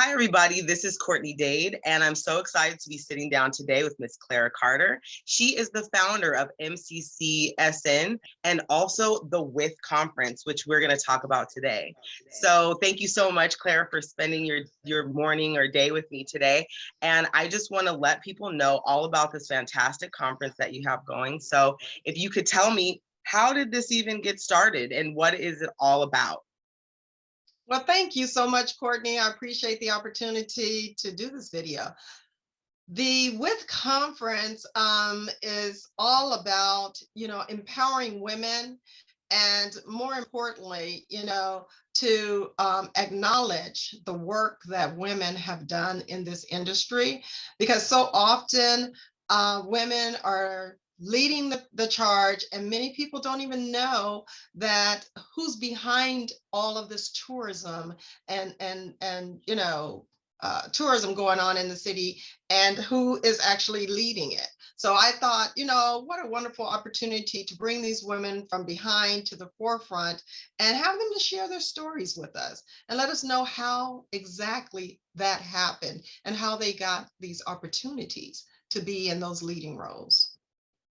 Hi, everybody. This is Courtney Dade, and I'm so excited to be sitting down today with Miss Clara Carter. She is the founder of MCCSN and also the W.I.T.H conference, which we're going to talk about today. So thank you so much, Clara, for spending your morning or day with me today. And I just want to let people know all about this fantastic conference that you have going. So if you could tell me, how did this even get started and what is it all about? Well, thank you so much, Courtney. I appreciate the opportunity to do this video. The W.I.T.H conference is all about, empowering women and more importantly, to acknowledge the work that women have done in this industry, because so often women are leading the charge and many people don't even know that who's behind all of this tourism and tourism going on in the city and who is actually leading it. So I thought, what a wonderful opportunity to bring these women from behind to the forefront and have them to share their stories with us and let us know how exactly that happened and how they got these opportunities to be in those leading roles.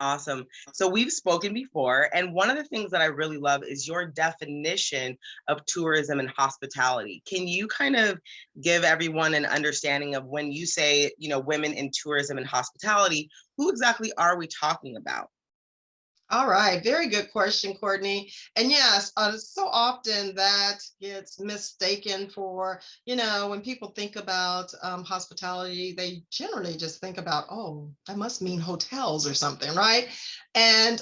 Awesome. So we've spoken before, and one of the things that I really love is your definition of tourism and hospitality. Can you kind of give everyone an understanding of when you say, women in tourism and hospitality, who exactly are we talking about? All right, very good question, Courtney. And yes, so often that gets mistaken for, when people think about hospitality, they generally just think about, oh, that must mean hotels or something, right? And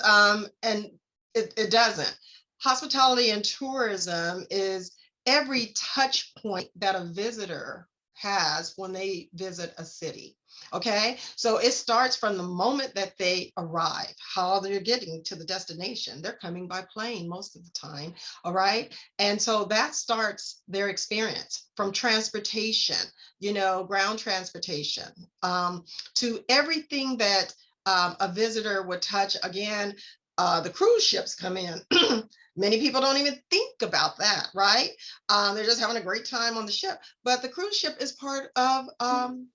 it doesn't. Hospitality and tourism is every touch point that a visitor has when they visit a city. Okay, so it starts from the moment that they arrive, how they're getting to the destination. They're coming by plane most of the time. All right. And so that starts their experience from transportation, ground transportation, to everything that a visitor would touch. Again, the cruise ships come in. Many people don't even think about that, right? They're just having a great time on the ship. But the cruise ship is part of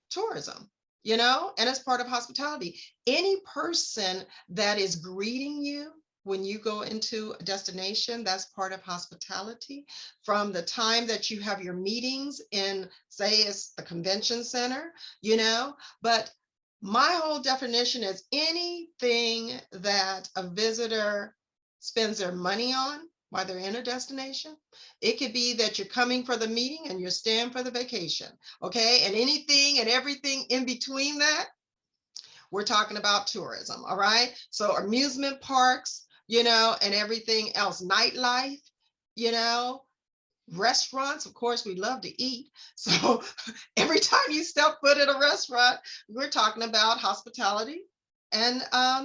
tourism, and it's part of hospitality. Any person that is greeting you when you go into a destination, that's part of hospitality. From the time that you have your meetings in, say, it's the convention center, but my whole definition is anything that a visitor spends their money on while they're in a destination. It could be that you're coming for the meeting and you're staying for the vacation. Okay. And anything and everything in between that, we're talking about tourism. All right. So amusement parks, and everything else, nightlife, you know, restaurants, of course, we love to eat. So every time you step foot in a restaurant, we're talking about hospitality. And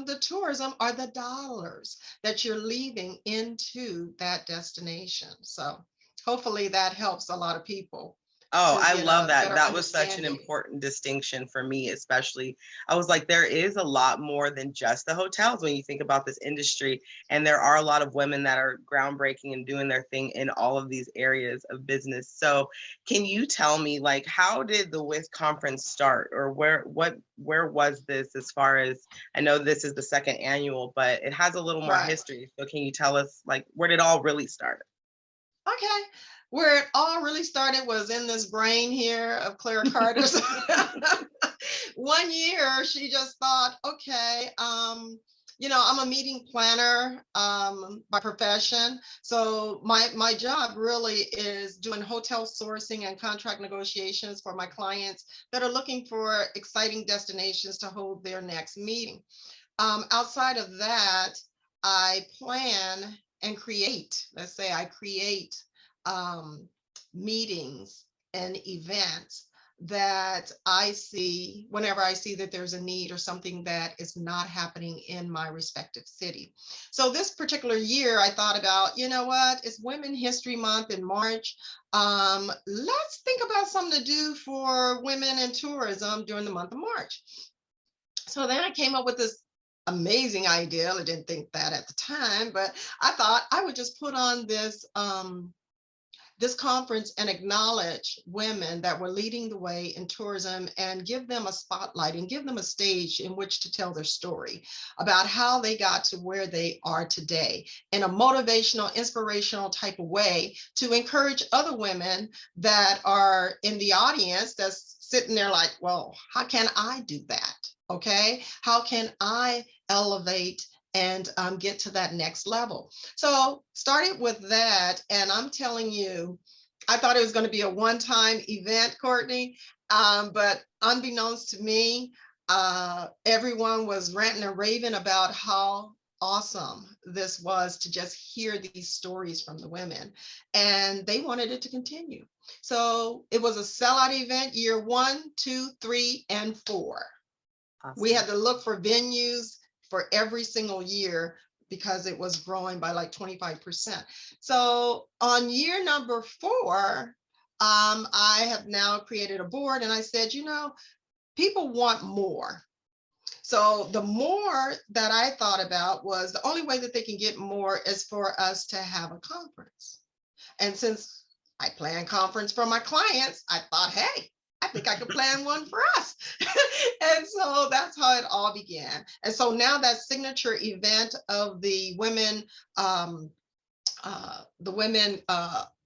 the tourism are the dollars that you're leaving into that destination. So hopefully that helps a lot of people Oh, to I get love a that. better That was such an understanding. important distinction for me, especially. I was like, there is a lot more than just the hotels when you think about this industry. And there are a lot of women that are groundbreaking and doing their thing in all of these areas of business. So can you tell me, like, how did the W.I.T.H conference start, or where was this as far as, I know this is the second annual, but it has a little more Right. history. So can you tell us, like, where did it all really start? Okay. Where it all really started was in this brain here of Clara Carter's. One year, she just thought, okay, I'm a meeting planner by profession. So my job really is doing hotel sourcing and contract negotiations for my clients that are looking for exciting destinations to hold their next meeting. Outside of that, I plan and create, let's say I create um, meetings and events that I see whenever I see that there's a need or something that is not happening in my respective city. So this particular year, I thought about, what? It's Women History Month in March. Let's think about something to do for women in tourism during the month of March. So then I came up with this amazing idea. I didn't think that at the time, but I thought I would just put on this this conference and acknowledge women that were leading the way in tourism and give them a spotlight and give them a stage in which to tell their story about how they got to where they are today in a motivational, inspirational type of way to encourage other women that are in the audience that's sitting there like, well, how can I do that? Okay, how can I elevate and get to that next level? So started with that, and I'm telling you, I thought it was going to be a one-time event, Courtney, but unbeknownst to me, everyone was ranting and raving about how awesome this was to just hear these stories from the women, and they wanted it to continue. So it was a sellout event year 1, 2, 3, and 4. We Awesome. had to look for venues for every single year because it was growing by like 25%. So on year number 4, I have now created a board, and I said, people want more. So the more that I thought about was the only way that they can get more is for us to have a conference. And since I plan conference for my clients, I thought, hey, I think I could plan one for us. And so that's how it all began. And so now that signature event of the women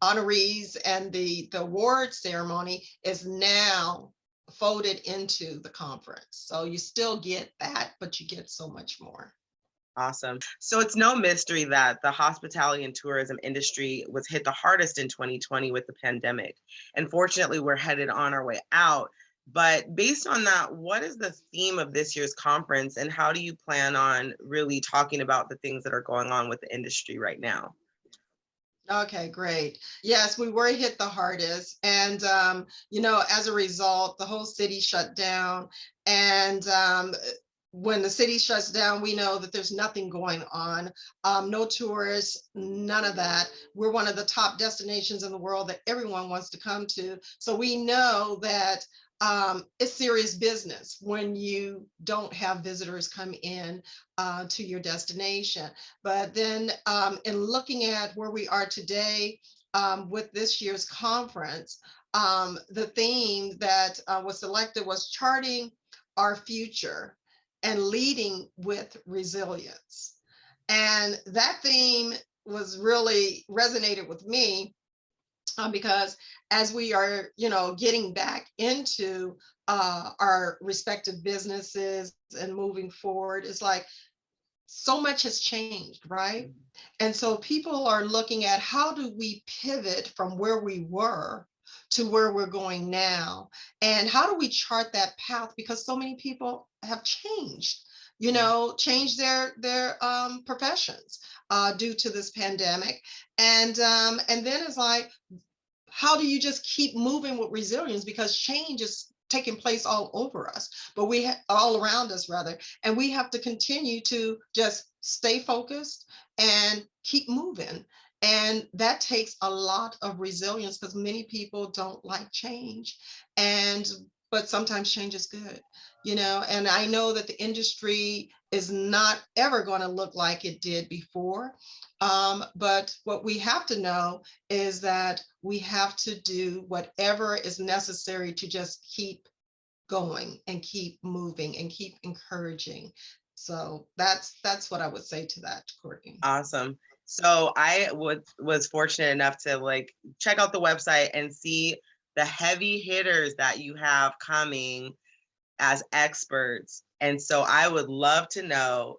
honorees and the award ceremony is now folded into the conference. So you still get that, but you get so much more. Awesome. So it's no mystery that the hospitality and tourism industry was hit the hardest in 2020 with the pandemic. And fortunately, we're headed on our way out. But based on that, what is the theme of this year's conference, and how do you plan on really talking about the things that are going on with the industry right now? Okay, great. Yes, we were hit the hardest. And, as a result, the whole city shut down. And when the city shuts down, we know that there's nothing going on, no tourists, none of that. We're one of the top destinations in the world that everyone wants to come to. So we know that it's serious business when you don't have visitors come in to your destination. But then in looking at where we are today with this year's conference, the theme that was selected was charting our future and leading with resilience. And that theme was really resonated with me because as we are, getting back into our respective businesses and moving forward, it's like so much has changed, right? And so people are looking at how do we pivot from where we were to where we're going now, and how do we chart that path, because so many people have changed, changed their professions due to this pandemic, and then it's like, how do you just keep moving with resilience, because change is taking place all over us, but all around us rather, and we have to continue to just stay focused and keep moving. And that takes a lot of resilience because many people don't like change, but sometimes change is good, and I know that the industry is not ever going to look like it did before. But what we have to know is that we have to do whatever is necessary to just keep going and keep moving and keep encouraging. So that's what I would say to that, Courtney. Awesome. So I was fortunate enough to check out the website and see the heavy hitters that you have coming as experts. And so I would love to know,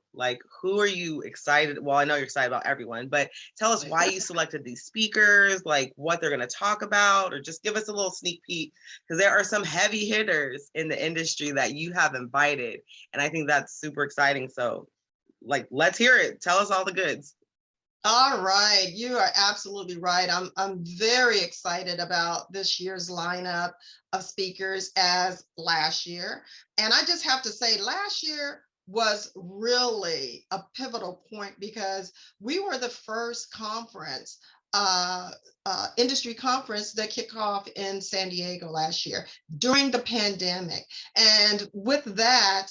who are you excited? Well, I know you're excited about everyone, but tell us why you selected these speakers, what they're going to talk about, or just give us a little sneak peek, because there are some heavy hitters in the industry that you have invited. And I think that's super exciting. So let's hear it. Tell us all the goods. All right, you are absolutely right. I'm very excited about this year's lineup of speakers as last year. And I just have to say, last year was really a pivotal point because we were the first conference, industry conference that kicked off in San Diego last year during the pandemic. And with that,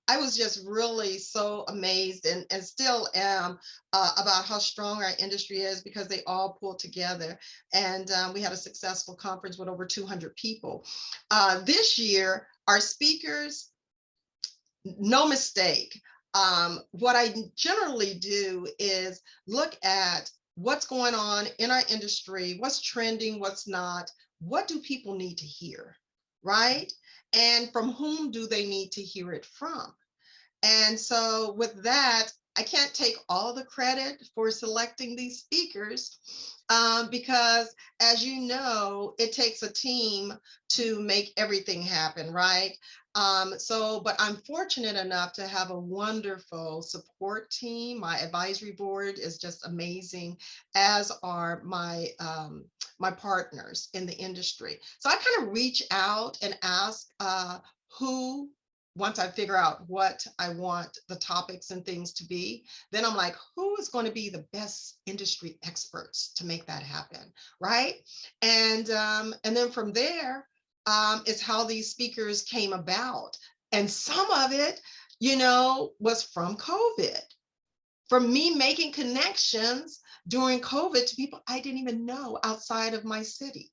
I was just really so amazed and still am about how strong our industry is, because they all pulled together. And we had a successful conference with over 200 people. This year, our speakers, no mistake. What I generally do is look at what's going on in our industry, what's trending, what's not, what do people need to hear, right? And from whom do they need to hear it from? And so with that, I can't take all the credit for selecting these speakers, because as you know, it takes a team to make everything happen, right? But I'm fortunate enough to have a wonderful support team. My advisory board is just amazing, as are my partners in the industry. So I kind of reach out and ask who, once I figure out what I want the topics and things to be, then I'm like, who is going to be the best industry experts to make that happen, right? And then from there is how these speakers came about. And some of it, was from COVID, from me making connections during COVID to people I didn't even know outside of my city,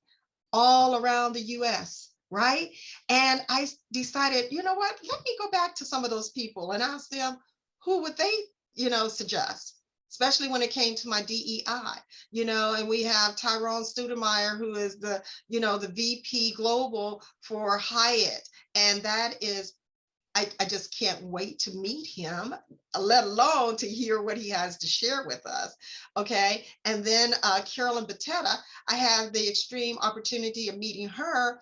all around the US, right? And I decided, you know what, let me go back to some of those people and ask them, who would they, suggest? Especially when it came to my DEI, and we have Tyrone Studemeyer, who is the VP Global for Hyatt. And that is, I just can't wait to meet him, let alone to hear what he has to share with us. Okay. And then Carolyn Batetta, I had the extreme opportunity of meeting her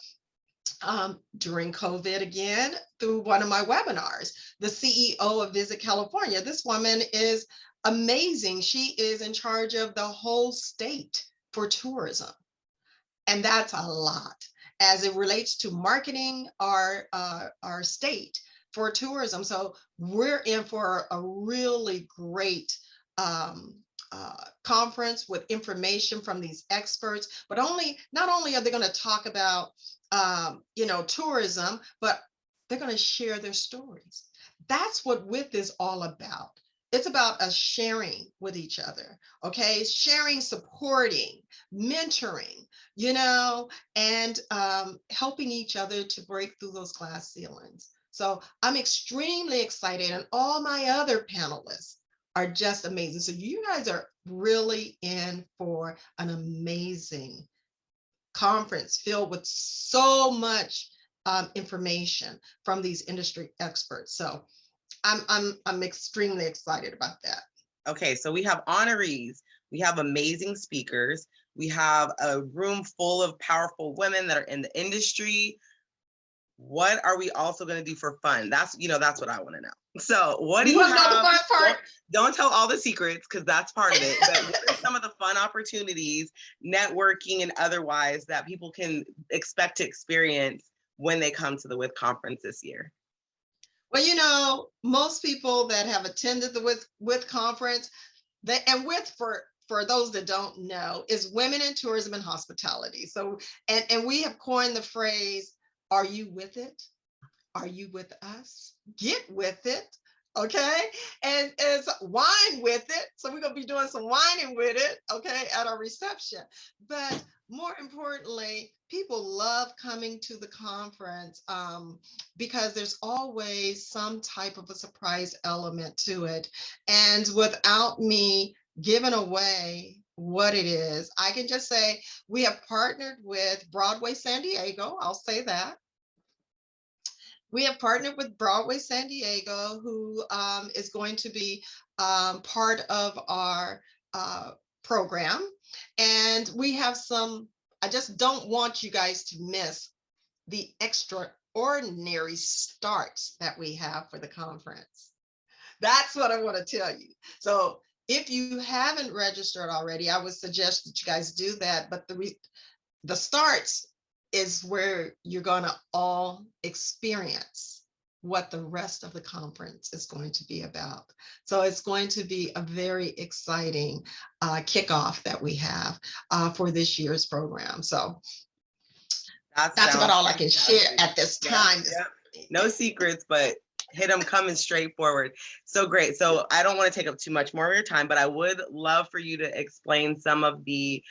during COVID again through one of my webinars, the CEO of Visit California. This woman is amazing. She is in charge of the whole state for tourism. And that's a lot as it relates to marketing our state for tourism. So we're in for a really great conference with information from these experts, but not only are they going to talk about tourism, but they're going to share their stories. That's what WIT is all about. It's about us sharing with each other, okay? Sharing, supporting, mentoring, and helping each other to break through those glass ceilings. So I'm extremely excited, and all my other panelists are just amazing. So you guys are really in for an amazing conference filled with so much information from these industry experts. So I'm extremely excited about that. Okay, so we have honorees, we have amazing speakers, we have a room full of powerful women that are in the industry. What are we also going to do for fun? That's what I want to know. So what do you want to know have? the fun part? Don't tell all the secrets, because that's part of it. But what are some of the fun opportunities, networking and otherwise, that people can expect to experience when they come to the WIT conference this year? Well, most people that have attended the WIT conference, and WIT, for those that don't know, is Women in Tourism and Hospitality. So, and we have coined the phrase, are you with it? Are you with us? Get with it. Okay. And it's wine with it. So we're going to be doing some whining with it. Okay. At our reception. But more importantly, people love coming to the conference because there's always some type of a surprise element to it. And without me giving away what it is, I can just say we have partnered with Broadway San Diego. I'll say that. We have partnered with Broadway San Diego, who is going to be part of our program. And we have I just don't want you guys to miss the extraordinary starts that we have for the conference. That's what I want to tell you. So if you haven't registered already, I would suggest that you guys do that. But the starts is where you're going to all experience what the rest of the conference is going to be about. So it's going to be a very exciting kickoff that we have for this year's program. So that's about all I can share at this time. Yeah. No secrets, but Hit them coming straight forward. So great. So I don't want to take up too much more of your time, but I would love for you to explain some of the,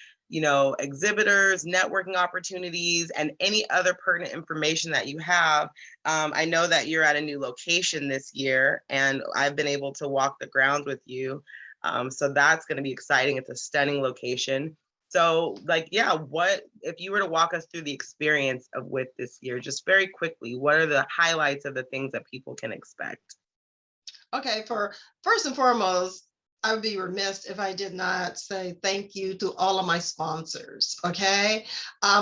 exhibitors, networking opportunities, and any other pertinent information that you have. I know that you're at a new location this year, and I've been able to walk the grounds with you. So that's going to be exciting. It's a stunning location. So what, if you were to walk us through the experience of WIT this year, just very quickly, what are the highlights of the things that people can expect? Okay, first and foremost, I would be remiss if I did not say thank you to all of my sponsors, okay?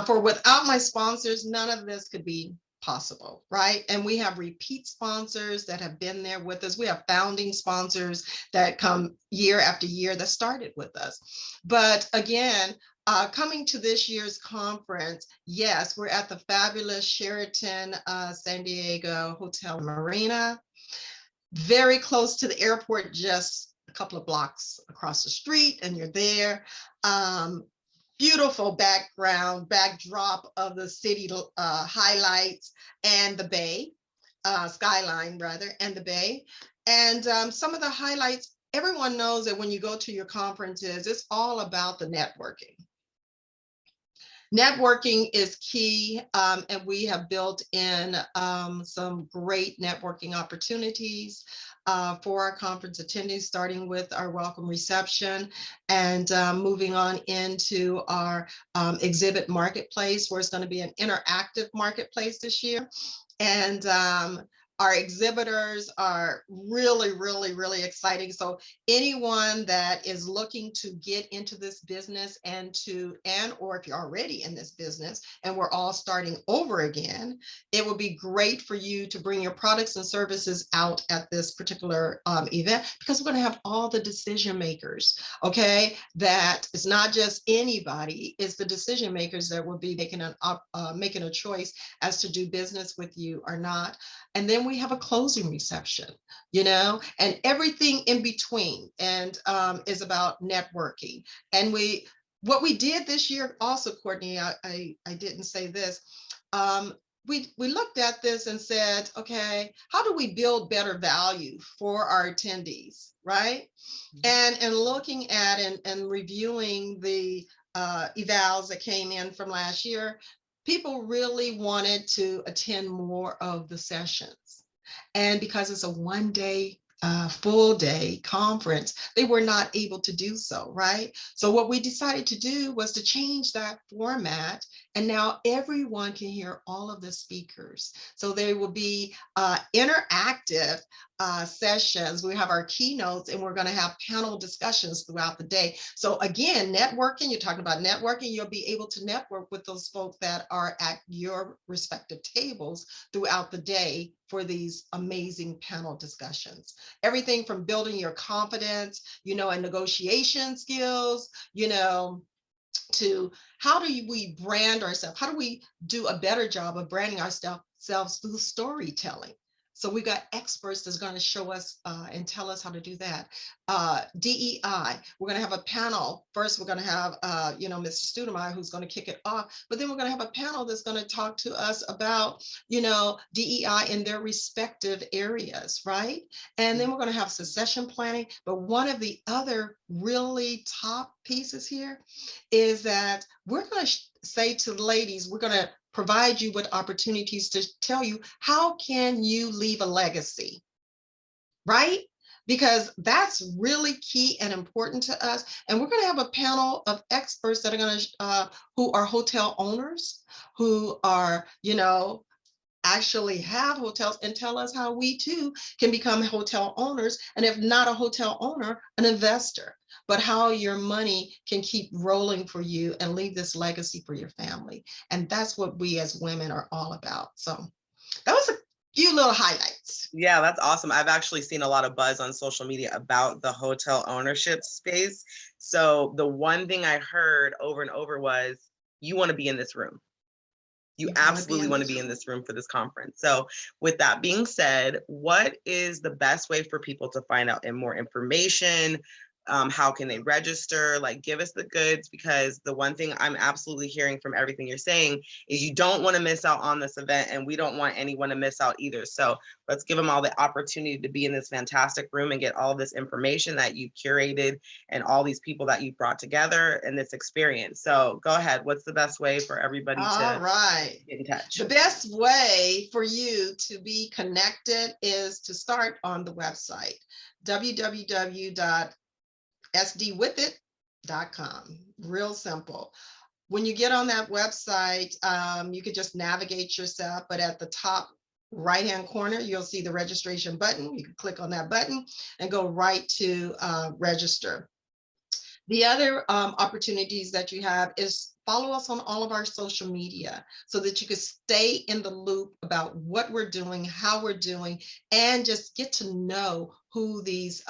For without my sponsors, none of this could be possible, right? And we have repeat sponsors that have been there with us. We have founding sponsors that come year after year that started with us. But again, coming to this year's conference, yes, we're at the fabulous Sheraton San Diego Hotel Marina, very close to the airport, just a couple of blocks across the street, and you're there. Beautiful backdrop of the city highlights and the bay, skyline rather, and the bay. And some of the highlights, everyone knows that when you go to your conferences, it's all about the networking. Networking is key, and we have built in some great networking opportunities for our conference attendees, starting with our welcome reception and moving on into our exhibit marketplace, where it's going to be an interactive marketplace this year. And our exhibitors are really, really, really exciting. So anyone that is looking to get into this business or if you're already in this business and we're all starting over again, it would be great for you to bring your products and services out at this particular event, because we're going to have all the decision makers, okay? That it's not just anybody, it's the decision makers that will be making a choice as to do business with you or not. And then we have a closing reception, and everything in between, and is about networking. And what we did this year also, Courtney, I didn't say this. We looked at this and said, okay, how do we build better value for our attendees, right? And looking at and reviewing the evals that came in from last year, people really wanted to attend more of the sessions. And because it's a one-day, full day conference, they were not able to do so, right? So what we decided to do was to change that format, and now everyone can hear all of the speakers. So they will be interactive sessions. We have our keynotes, and we're going to have panel discussions throughout the day. So again, networking, you're talking about networking, you'll be able to network with those folks that are at your respective tables throughout the day for these amazing panel discussions. Everything from building your confidence, and negotiation skills, to how do we brand ourselves? How do we do a better job of branding ourselves through storytelling? So we've got experts that's going to show us and tell us how to do that. DEI, we're going to have a panel. First, we're going to have, Mr. Studemeyer, who's going to kick it off, but then we're going to have a panel that's going to talk to us about, DEI in their respective areas, right? And then we're going to have succession planning. But one of the other really top pieces here is that we're going to say to the ladies, we're going to provide you with opportunities to tell you, how can you leave a legacy, right? Because that's really key and important to us. And we're going to have a panel of experts that are going to, who are hotel owners, who are, actually have hotels, and tell us how we too can become hotel owners. And if not a hotel owner, an investor, but how your money can keep rolling for you and leave this legacy for your family. And that's what we as women are all about. So that was a few little highlights. Yeah, that's awesome. I've actually seen a lot of buzz on social media about the hotel ownership space. So the one thing I heard over and over was, you want to be in this room. You absolutely want to be in this room for this conference. So with that being said, what is the best way for people to find out more information, How can they register? Like, give us the goods, because the one thing I'm absolutely hearing from everything you're saying is you don't want to miss out on this event, and we don't want anyone to miss out either. So let's give them all the opportunity to be in this fantastic room and get all this information that you curated and all these people that you brought together in this experience. So go ahead. What's the best way for everybody All to right. get in touch? The best way for you to be connected is to start on the website, www.sdwithit.com. Real simple. When you get on that website, you could just navigate yourself, but at the top right-hand corner, you'll see the registration button. You can click on that button and go right to register. The other opportunities that you have is follow us on all of our social media so that you can stay in the loop about what we're doing, how we're doing, and just get to know who these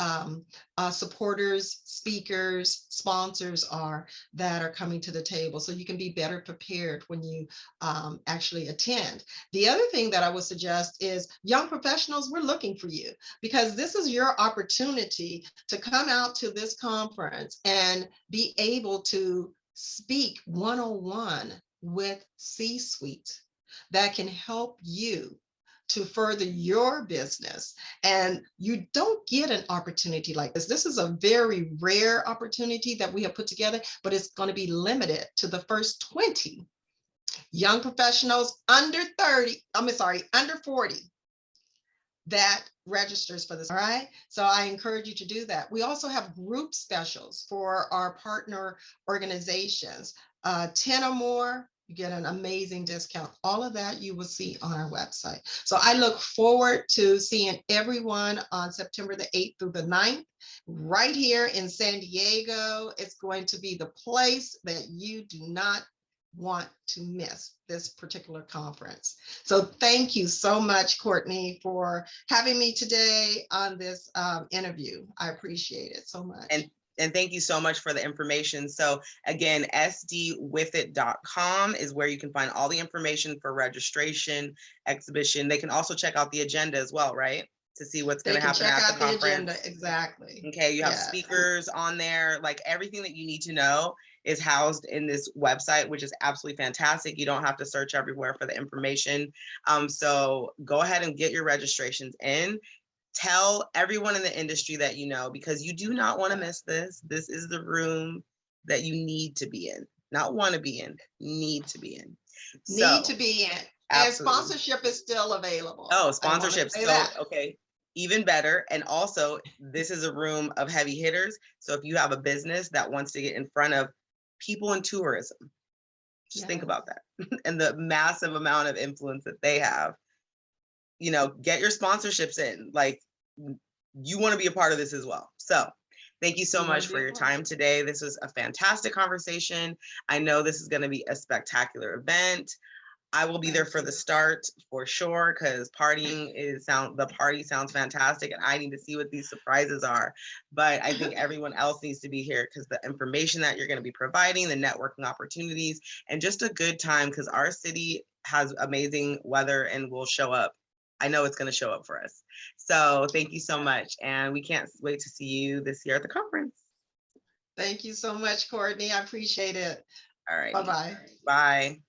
supporters, speakers, sponsors are that are coming to the table, so you can be better prepared when you actually attend. The other thing that I would suggest is young professionals, we're looking for you, because this is your opportunity to come out to this conference and be able to speak one-on-one with C-suite that can help you to further your business. And you don't get an opportunity like this. This is a very rare opportunity that we have put together, but it's going to be limited to the first 20 young professionals under 40 that registers for this. All right. So I encourage you to do that. We also have group specials for our partner organizations. 10 or more, you get an amazing discount. All of that you will see on our website. So I look forward to seeing everyone on September the 8th through the 9th, right here in San Diego. It's going to be the place that you do not want to miss, this particular conference. So thank you so much, Courtney, for having me today on this interview. I appreciate it so much. And thank you so much for the information. So again, sdwithit.com is where you can find all the information for registration, exhibition. They can also check out the agenda as well, right? To see what's going to happen at the conference. Agenda, exactly. Okay, you have speakers on there, like everything that you need to know is housed in this website, which is absolutely fantastic. You don't have to search everywhere for the information. So go ahead and get your registrations in. Tell everyone in the industry that you know, because you do not want to miss this. This is the room that you need to be in, not want to be in, need to be in. Need to be in. And sponsorship is still available. Oh, sponsorship. So, okay, even better. And also, this is a room of heavy hitters. So if you have a business that wants to get in front of people in tourism, just think about that and the massive amount of influence that they have. You know, get your sponsorships in. Like, you want to be a part of this as well. So thank you so much for your time today. This was a fantastic conversation. I know this is going to be a spectacular event. I will be there for the start for sure, because the party sounds fantastic, and I need to see what these surprises are. But I think everyone else needs to be here, because the information that you're going to be providing, the networking opportunities, and just a good time, because our city has amazing weather and will show up. I know it's going to show up for us. So thank you so much. And we can't wait to see you this year at the conference. Thank you so much, Courtney. I appreciate it. All right. Bye-bye. Bye.